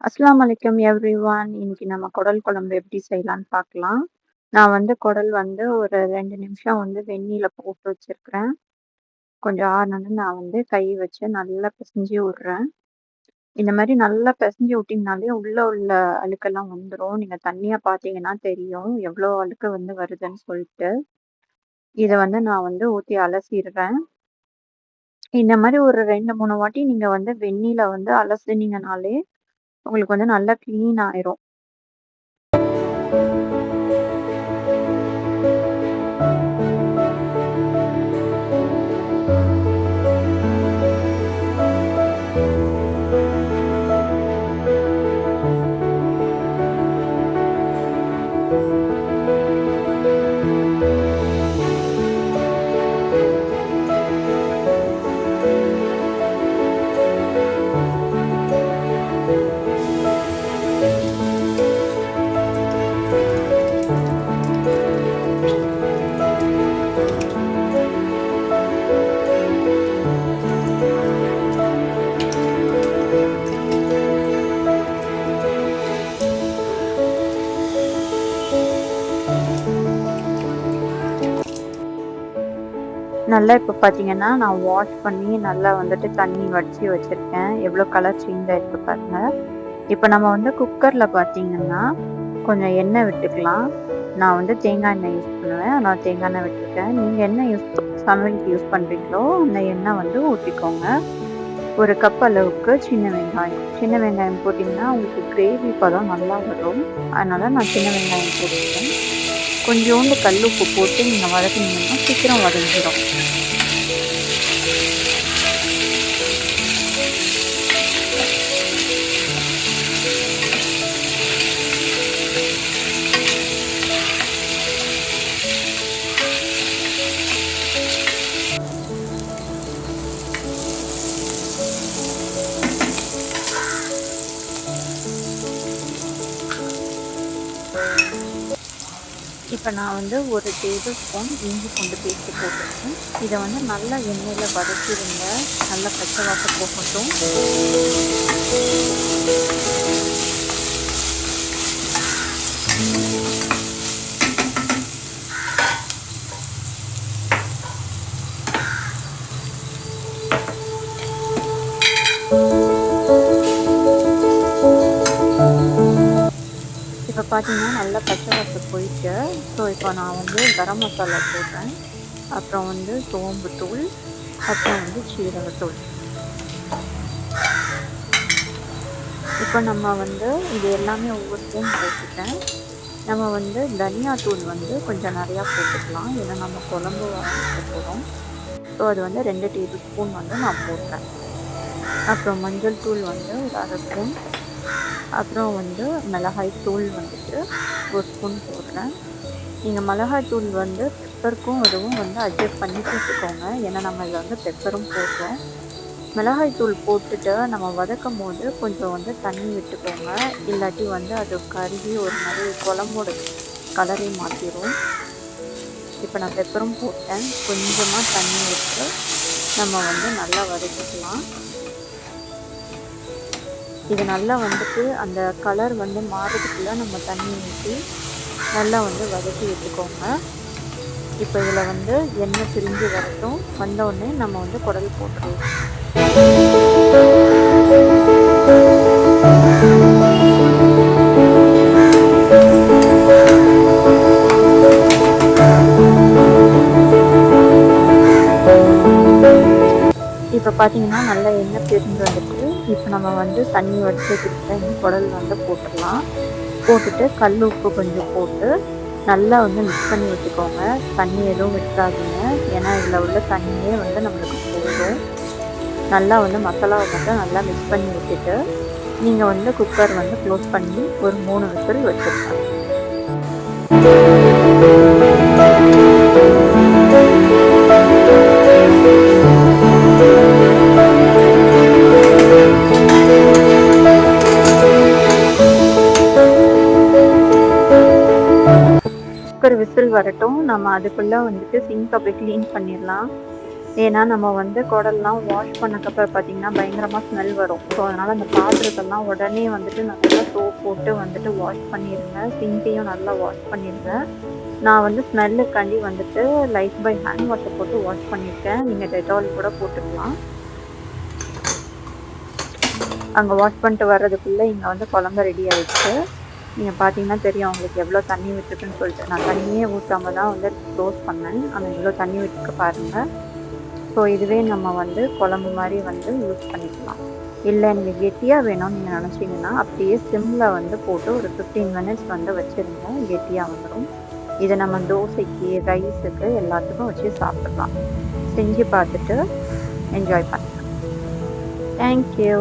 அஸ்ஸலாமு அலைக்கும் எவ்ரிஒன். இன்னைக்கு நம்ம குடல் குழம்பு எப்படி செய்யலான்னு பார்க்கலாம். நான் வந்து குடல் வந்து ஒரு 2 நிமிஷம் வந்து வெந்நீல போட்டு வச்சிருக்கிறேன். கொஞ்சம் ஆறுனோனே நான் வந்து கை வச்சு நல்லா பிசைஞ்சு விடுறேன். இந்த மாரி நல்லா பிசைஞ்சு விட்டீங்கனாலே உள்ள உள்ள அழுக்கெல்லாம் வந்துரும். நீங்க தண்ணியா பார்த்தீங்கன்னா தெரியும். எவ்வளோ அழுக்கு வந்து வருதுன்னு சொல்லிட்டு. இத வந்து நான் வந்து ஊத்தி அலசிடுறேன். இந்த மாரி ஒரு 2, 3 வாட்டி நீங்க வந்து வெந்நீல வந்து அலசுனீங்கனாலே உங்களுக்கு வந்து நல்லா கிளீன் ஆயிரும். நல்லா இப்போ பார்த்தீங்கன்னா, நான் வாஷ் பண்ணி நல்லா வந்துட்டு தண்ணி வடிச்சு வச்சிருக்கேன். எவ்வளோ கலர் சேஞ்ச் ஆயிருக்கு பாருங்க. இப்போ நம்ம வந்து குக்கர்ல பார்த்தீங்கன்னா, கொஞ்சம் எண்ணெய் விட்டுக்கலாம். நான் வந்து தேங்காய் எண்ணெய் யூஸ் பண்ணுவேன். அதனால தேங்காய் எண்ணெய் விட்டுருக்கேன். நீங்க என்ன சமையலுக்கு யூஸ் பண்றீங்களோ, அந்த எண்ணெய் வந்து ஊத்திக்கோங்க. 1 கப் அளவுக்கு சின்ன வெங்காயம். சின்ன வெங்காயம் போட்டிங்கன்னா, உங்களுக்கு கிரேவி பதம் நல்லா வரும். அதனால நான் சின்ன வெங்காயம் போட்டுருக்கேன். கொஞ்சோண்டு கல் உப்பு போட்டு நீங்க வதக்குனீங்கன்னா சீக்கிரம் வதங்கிடும். இப்போ நான் வந்து 1 டேபிள் ஸ்பூன் இஞ்சி பூண்டு பேஸ்ட்டு போட்டிருக்கேன். இதை வந்து நல்லா எண்ணெயில் வதக்கிடுங்க. நல்லா பச்சை வாசம் போகட்டும். இப்போ பார்த்தீங்கன்னா நல்லா பச்சை வாசம் போயிட்டு, ஸோ இப்போ நான் வந்து கரம் மசாலா போடுறேன். அப்புறம் வந்து சோம்புத்தூள், அப்புறம் வந்து சீரகத்தூள். இப்போ நம்ம வந்து இது எல்லாமே ஒவ்வொரு ஸ்பூன் போட்டுட்டேன். நம்ம வந்து தனியாத்தூள் வந்து கொஞ்சம் நிறையா போட்டுக்கலாம். ஏன்னா நம்ம குழம்பு வதக்க போகிறோம். ஸோ அது வந்து 2 டேபிள் ஸ்பூன் வந்து நான் போடுறேன். அப்புறம் மஞ்சள் தூள் வந்து ஒரு 1/2 ஸ்பூன். அப்புறம் வந்து மிளகாய் தூள் வந்துட்டு 1 ஸ்பூன் போடுறேன். நீங்கள் மிளகாய் தூள் வந்து பெப்பருக்கும் இதுவும் வந்து அட்ஜஸ்ட் பண்ணி போட்டுக்கோங்க. ஏன்னா நம்ம இதில் வந்து பெப்பரும் போடுறோம். மிளகாய் தூள் போட்டுட்டு நம்ம வதக்கும் போது கொஞ்சம் வந்து தண்ணி விட்டுக்கோங்க. இல்லாட்டி வந்து அது கருகி ஒரு மாதிரி குழம்போட கலரை மாற்றிடும். இப்போ நான் பெப்பரும் போட்டேன். கொஞ்சமாக தண்ணி விட்டு நம்ம வந்து நல்லா வதக்கிக்கலாம். இது நல்லா வந்துட்டு அந்த கலர் வந்து மாறுறதுக்குள்ள நம்ம தண்ணி ஊற்றி நல்லா வந்து வதக்கி விட்டுக்கோங்க. இப்போ இதில் வந்து எண்ணெய் பிரிஞ்சு வரட்டும். வந்தோடனே நம்ம வந்து குடல் போட்டுருவோம். இப்போ பார்த்தீங்கன்னா நல்லா எண்ணெய் பிரிஞ்சு வந்துட்டு, இப்போ நம்ம வந்து தண்ணி வடித்து வச்சுருக்க குடல் வந்து போட்டுடலாம். போட்டுட்டு கல் உப்பு கொஞ்சம் போட்டு நல்லா வந்து மிக்ஸ் பண்ணி வச்சுக்கோங்க. தண்ணி எதுவும் விட்டுறாதீங்க. ஏன்னா இதில் உள்ள தண்ணியே வந்து நம்மளுக்கு போதும். நல்லா வந்து மசாலாவை மட்டும் நல்லா மிக்ஸ் பண்ணி விட்டுட்டு நீங்கள் வந்து குக்கர் வந்து க்ளோஸ் பண்ணி ஒரு 3 விசில் வச்சுருக்கேன். குக்கர் விசில் வரட்டும். நம்ம அதுக்குள்ளே வந்துட்டு சிங்க் அப்படி க்ளீன் பண்ணிடலாம். ஏன்னா நம்ம வந்து குடல்லாம் வாஷ் பண்ணக்கப்புறம் பார்த்தீங்கன்னா பயங்கரமாக ஸ்மெல் வரும். ஸோ அதனால் அந்த பாத்திரத்தெல்லாம் உடனே வந்துட்டு நல்லா சோப் போட்டு வந்துட்டு வாஷ் பண்ணிடுங்க. சிங்கையும் நல்லா வாஷ் பண்ணிடுங்க. நான் வந்து ஸ்மெல்லுக்காண்டி வந்துட்டு லைஃப் பாய் ஹேண்ட் வாஷை போட்டு வாஷ் பண்ணியிருக்கேன். நீங்கள் டெட்டால் கூட போட்டுக்கலாம். அங்கே வாஷ் பண்ணிட்டு வர்றதுக்குள்ளே இங்கே வந்து குழம்பு ரெடி ஆயிடுச்சு. நீங்கள் பார்த்தீங்கன்னா தெரியும் உங்களுக்கு எவ்வளோ தண்ணி விட்டுருக்குன்னு சொல்லிட்டு. நான் தண்ணியே ஊற்றாம தான் வந்து க்ளோஸ் பண்ணேன். ஆனால் எவ்வளோ தண்ணி விட்டுருக்கு பாருங்கள். ஸோ இதுவே நம்ம வந்து குழம்பு மாதிரி வந்து யூஸ் பண்ணிக்கலாம். இல்லை நீங்கள் கெட்டியாக வேணும்னு நீங்கள் நினச்சிங்கன்னா அப்படியே சிம்மில் வந்து போட்டு ஒரு 15 மினிட்ஸ் வந்து வச்சுருங்க. கெட்டியாக வந்துடும். இதை நம்ம தோசைக்கு, ரைஸுக்கு எல்லாத்துக்கும் வச்சு சாப்பிடலாம். செஞ்சு பார்த்துட்டு என்ஜாய் பண்ணுங்கள். தேங்க்யூ.